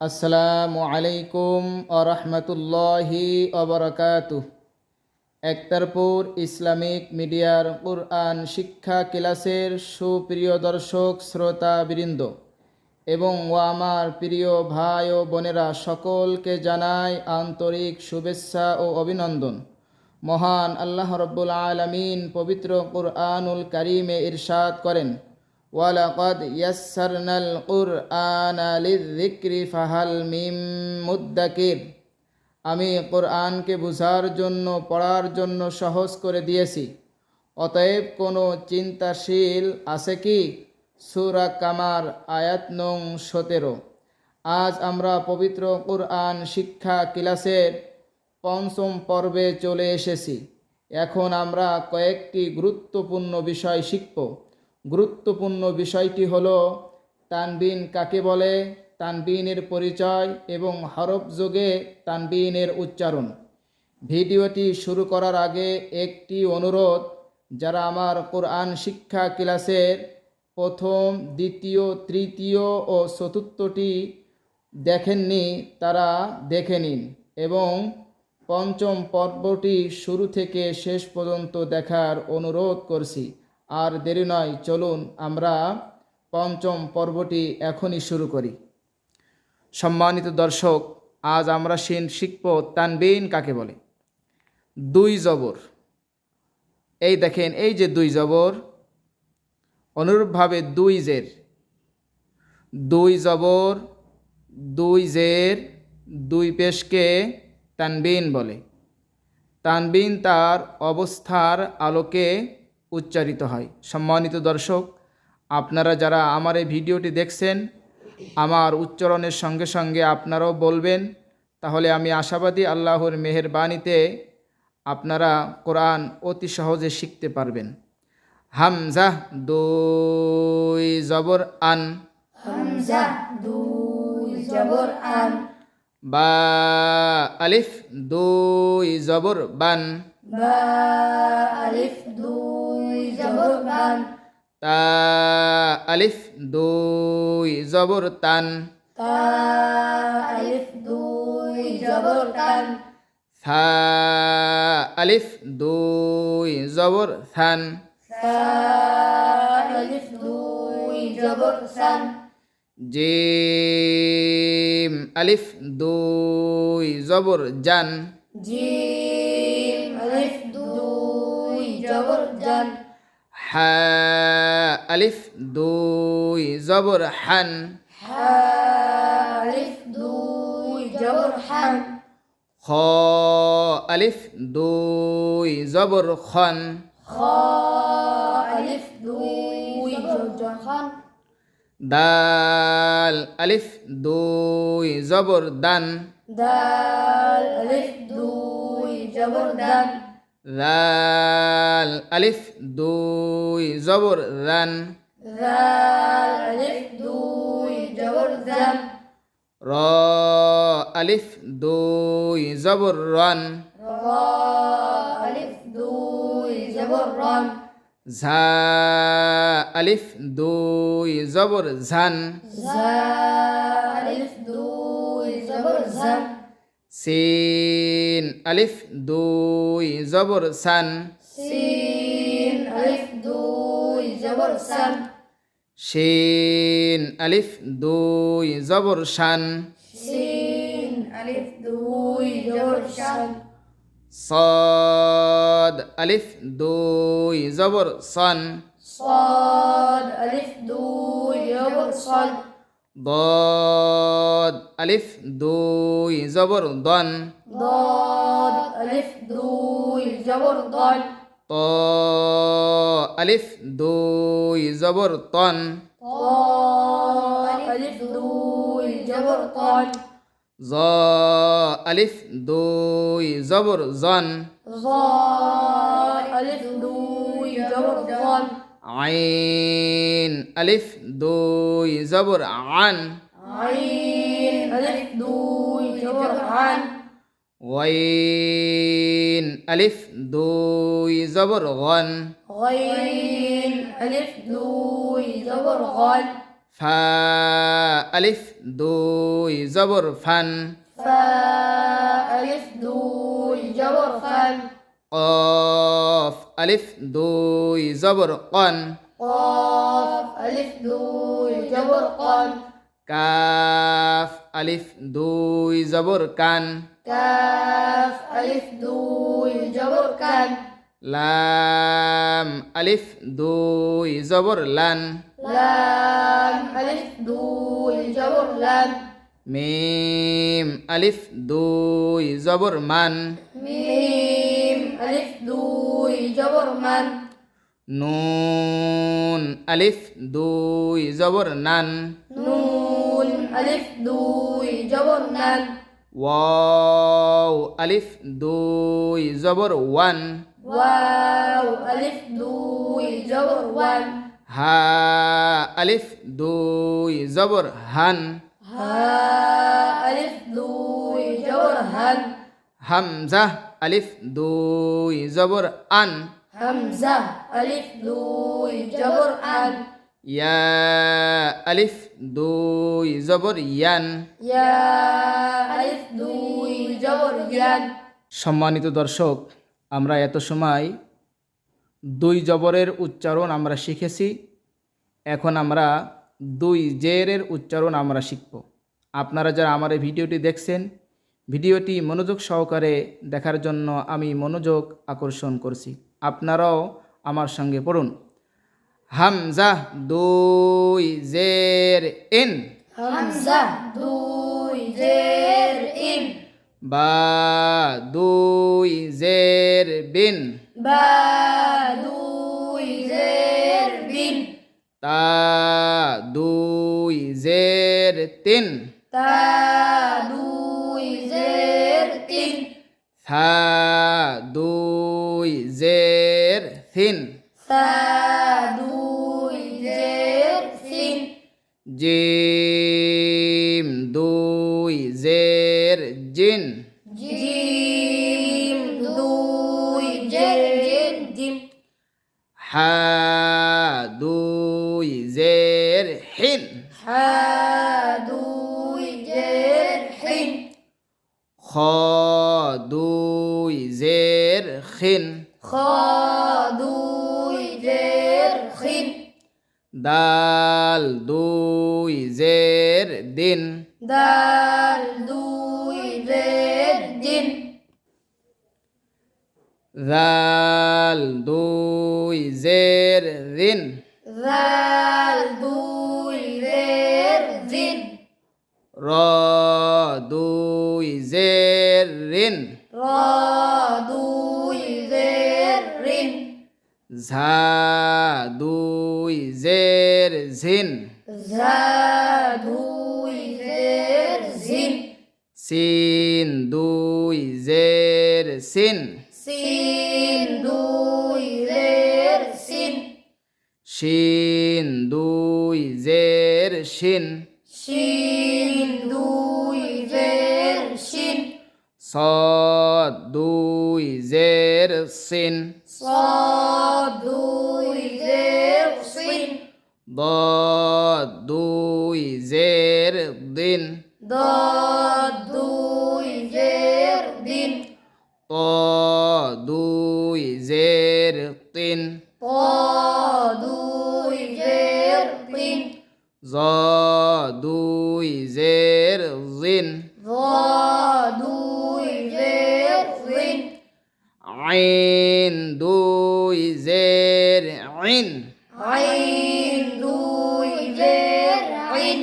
আসসালামু আলাইকুম আরহামতুল্লাহি আবরাকাতুহ। একতারপুর ইসলামিক মিডিয়ার কুরআন শিক্ষা ক্লাসের সুপ্রিয় দর্শক শ্রোতা বৃন্দ এবং আমার প্রিয় ভাই ও বোনেরা, সকলকে জানাই আন্তরিক শুভেচ্ছা ও অভিনন্দন। মহান আল্লাহ রব্বুল আলামিন পবিত্র কুরআনুল কারীমে ইরশাদ করেন, ওয়ালাকাদ ইয়াসসারনাল কুরআনা লিযিকরি ফাহাল মিন মুদ্দাকির। আমি কোরআনকে বুঝার জন্য, পড়ার জন্য সহজ করে দিয়েছি, অতএব কোনো চিন্তাশীল আছে কি? সূরা কামার আয়াত নং 17। আজ আমরা পবিত্র কুরআন শিক্ষা ক্লাসের পঞ্চম পর্বে চলে এসেছি। এখন আমরা কয়েকটি গুরুত্বপূর্ণ বিষয় শিখব। গুরুত্বপূর্ণ বিষয়টি হলো তানবিন কাকে বলে, তানবিনের পরিচয় এবং হরফ যোগে তানবিনের উচ্চারণ। ভিডিওটি শুরু করার আগে একটি অনুরোধ, যারা আমার কোরআন শিক্ষা ক্লাসের প্রথম, দ্বিতীয়, তৃতীয় ও চতুর্থটি দেখেননি তারা দেখে নিন এবং পঞ্চম পর্বটি শুরু থেকে শেষ পর্যন্ত দেখার অনুরোধ করছি। আর দেরি নয়, চলুন আমরা পঞ্চম পর্বটি এখনই শুরু করি। সম্মানিত দর্শক, আজ আমরা শিখব তানবিন কাকে বলে। দুই জবর, এই দেখেন, এই যে দুই জবর, অনুরূপভাবে দুই জের, দুই জবর, দুই জের, দুই পেশকে তানবিন বলে। তানবিন তার অবস্থার আলোকে উচ্চারিত হয়। সম্মানিত দর্শক, আপনারা যারা আমার এই ভিডিওটি দেখছেন, আমার উচ্চারণের সঙ্গে সঙ্গে আপনারাও বলবেন, তাহলে আমি আশাবাদী আল্লাহর মেহেরবানিতে আপনারা কোরআন অতি সহজে শিখতে পারবেন। হামজা দুই জবর আন, হামজা দুই জবর আন, বা আলিফ দুই জবর বান, বা আলিফ দুই জবর বান, তা আলিফ দুই জবর তান, তা আলিফ দুই জবর তান, থা আলিফ দুই জবর থান, সা আলিফ দুই জবর সান, জিম আলিফ দুই জবর জান, জিম আলিফ দুই জবর জান, হা আলিফ দুই জবর হান, হা আলিফ দুই জবর হান, খ আলিফ দুই জবর খন, খ আলিফ দুই জবর খান, দাল আলিফ দুই জবর দান, দাল আলিফ দুই জবর দান, দাল আলিফ দুই জবর দান, দাল আলিফ দুই জবর দান, র আলিফ দুই জবর রন, র আলিফ দুই জবর রন, ঝা আলিফ দুই জবর ঝান, ঝা আলিফ দুই জবর ঝান, সিন আলিফ দুই জবর সান, সিন আলিফ দুই জবর সান, শিন আলিফ দুই জবর শান, সিন আলিফ দুই জবর শান, صاد আলিফ দুই জবর সন, صاد আলিফ দুই জবর সন, ضاد আলিফ দুই জবর দন, ضاد আলিফ দুই জবর দন, ত আলিফ দুই জবর তন, ত আলিফ দুই জবর তন, জ আলিফ দুই জবর জন, জ আলিফ দুই জবর জন, আইন আলিফ দুই জবর আন, আইন আলিফ দুই জবর আন, ওয়াইন আলিফ দুই জবর গন, غين ألف دوي زبر غن، ফা আলিফ দুই জবর ফান ফা আলিফ দুই জবর ফান কফ আলিফ দুই জবর কন قاف ألف دوي جبر قان কাফ আলিফ দুই জবর কান كاف ألف دوي جبر كان লাম আলিফ দুই জবর লান لام ألف دوي جبر لام মিম আলিফ দুই জবর মান ميم ألف دوي جبر من নুন আলিফ দুই জবর নান نون ألف دوي جبر نان ওয়াও আলিফ দুই জবর ওয়ান واو ألف دوي جبر وان হা আলিফ দুই জবর হান ها ألف دوي جبر هن হামজা আলিফ দুই জবর আন همزة ألف دوي جبر أن ইয়া আলিফ দুই জবর ইয়ান يا ألف دوي جبر ين সম্মানিত দর্শক, আমরা এত সময় দুই জবরের উচ্চারণ আমরা শিখেছি। এখন আমরা দুই জেরের উচ্চারণ আমরা শিখব। আপনারা যারা আমার এই ভিডিওটি দেখছেন, ভিডিওটি মনোযোগ সহকারে দেখার জন্য আমি মনোযোগ আকর্ষণ করছি। আপনারাও আমার সঙ্গে পড়ুন। হামজা দুই জের ইন همزة دوي زير إن বা দুই জের বিন با دوي زير بن তা দুই জের তিন تا دوي زير تن থা দুই জের থিন ثا دوي زير ثن জিম দুই জের জিন جيم دوي جر جن جم হা দুই জের হিন حا دوي جر حن খ দুই জের খিন خا دوي جر خن দাল দুই জের দিন دال دوي زير جن দাল দুই জের দিন ذال دوي زير زن র দুই জের রিন را دوي زير رن ঝা দুই জের ঝিন زا دوي زير زن সিন দুই জের সিন سين دوي زير سن শিন দুই জের শিন شين دوي زير شن صاد দুই জের সিন صاد دوي زير صن ضاد দুই জের দিন ضاد دوي زير دن ত দুই জের তিন طا دوي زير طن জ দুই জের জিন ضا دوي زير ظن আইন দুই জের আইন عين دوي زير عين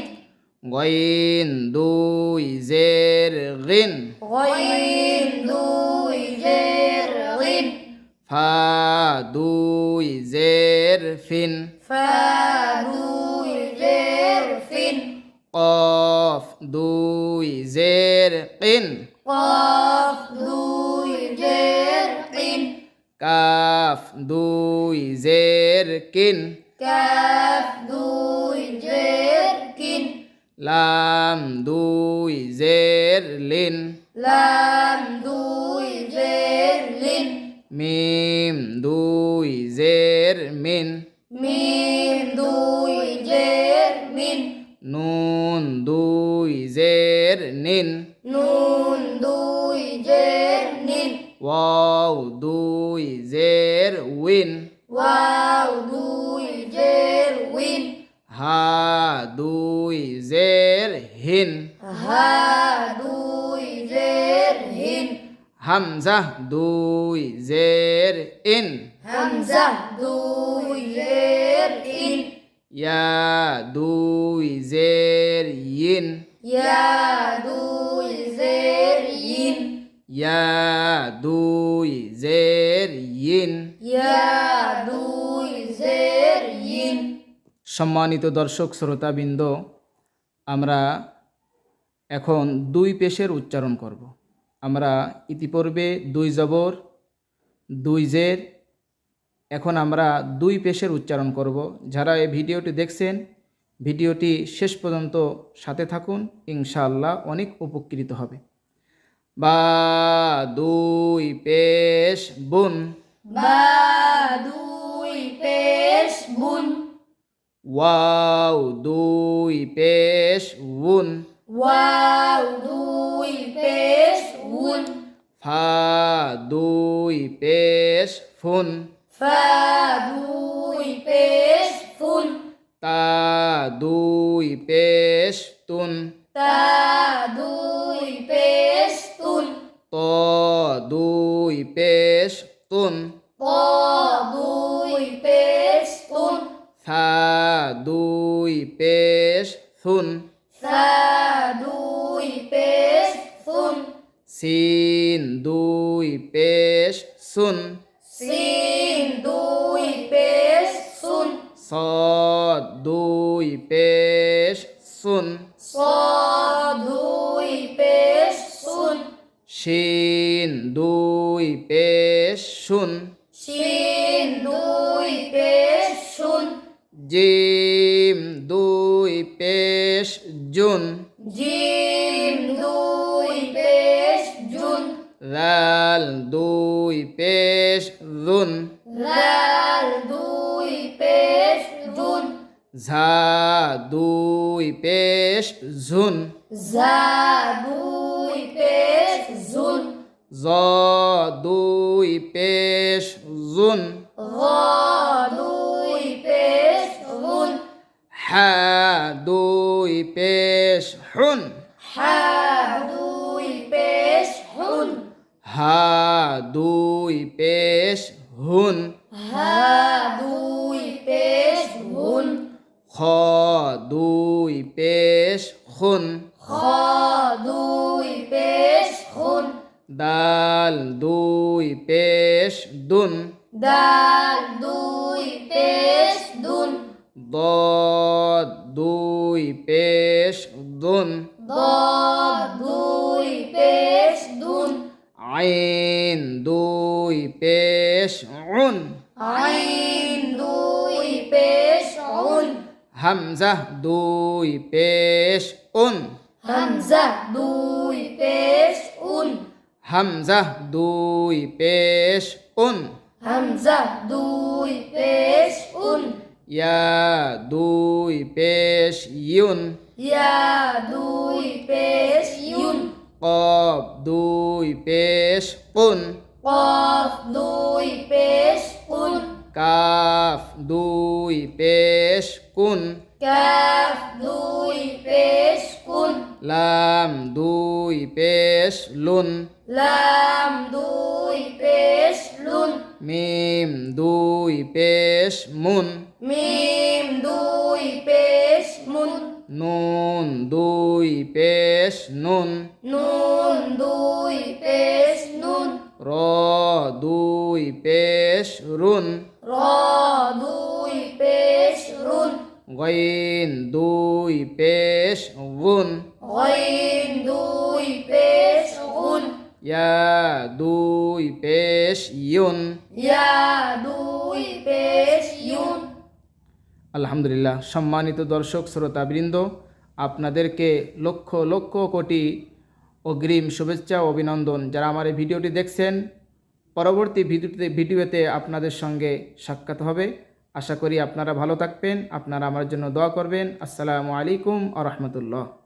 গইন দুই জের গিন غين دوي زير غن ফা দুই জের ফিন فا دوي زير فن কফ দুই জের কিন قاف دوي زير قن কাফ দুই জের কিন كاف دوي زير كن লাম দুই জের লিন لام دوي زير لن মিম দুই জের মিন ميم دوي زير من নুন দুই জের নিন নুন দুই জের নিন ওয়াও দুই জের উইন ওয়াও দুই জের উইন হা দুই জের হিন হা দুই জের হিন হামজা দুই জের ইন হামজা দুই জের ইন ইয়া দুই জের ইন ইয়া দুই জের ইন ইয়া দুই জের ইন ইয়া দুই জের ইন সম্মানিত দর্শক শ্রোতাবৃন্দ, আমরা এখন দুই পেশের উচ্চারণ করব। আমরা ইতিপূর্বে দুই জবর দুই জের, এখন আমরা দুই পেশের উচ্চারণ করব। যারা এই ভিডিওটি দেখছেন, ভিডিওটি শেষ পর্যন্ত সাথে থাকুন, ইনশাআল্লাহ অনেক উপকৃত হবে। বা দুই পেশ বুন বা দুই পেশ বুন ওয়াও দুই পেশ উন ওয়াও দুই পেশ উন ফা দুই পেশ ফুন ফা দুই পেশ ফুন তা দুই পেশ তুন তা দুই পেশ তুন ত দুই পেশ তুন ত দুই পেশ তুন থা দুই পেশ থুন সা দুই পেশ সুন সিন দুই পেশ সুন সিন দুই পেশ সুন সদ দুই পেশ সুন স দুই পেশ সুন শিন দুই পেশ শুন শিন দুই পেশ শুন জিম দুই পেশ জুন জিম দুই পেশ জুন লাল দুই পেশ জুন লাল দুই পেশ জুন ঝা দুই পেশ ঝুন জা দুই পেশ জুন জ দুই পেশ জুন গ দুই পেশ গুন হা দুই পেশ হুন হা দুই পেশ হুন হা দুই পেশ হুন হা দুই পেশ হুন খ দুই পেশ খুন খ দুই পেশ খুন দাল দুই পেশ দুন দাল দুই পেশ দুন দদ দুই পেশ দুন দদ দুই পেশ দুন আইন দুই পেশ উন আইন দুই পেশ উন হামজা দুই পেশ উন হামজা দুই পেশ উন হামজা দুই পেশ উন হামজা দুই পেশ উন ইয়া দুই পেশ ইউন ইয়া দুই পেশ ইউন কব দুই পেশ কুন কফ দুই পেশ কুন কাফ দুই পেশ কুন কাফ দুই পেশ কুন লাম দুই পেশ লুন লাম দুই পেশ লুন মিম দুই পেশ মুন মিম দুই পেশ মুন নুন দুই পেশ নুন নুন দুই পেশ নুন র দুই পেশ রুন র দুই পেশ রুন গইন দুই পেশ গুন গইন দুই পেশ গুন ইয়া দুই পেশ ইউন ইয়া দুই পেশ ইউন আলহামদুলিল্লাহ। সম্মানিত দর্শক শ্রোতাবৃন্দ, আপনাদেরকে লক্ষ লক্ষ কোটি অগ্রিম শুভেচ্ছা ও অভিনন্দন। যারা আমার এই ভিডিওটি দেখছেন, পরবর্তী ভিডিওতে আপনাদের সঙ্গে সাক্ষাৎ হবে। আশা করি আপনারা ভালো থাকবেন, আপনারা আমার জন্য দোয়া করবেন। আসসালামু আলাইকুম আ রহমতুল্লাহ।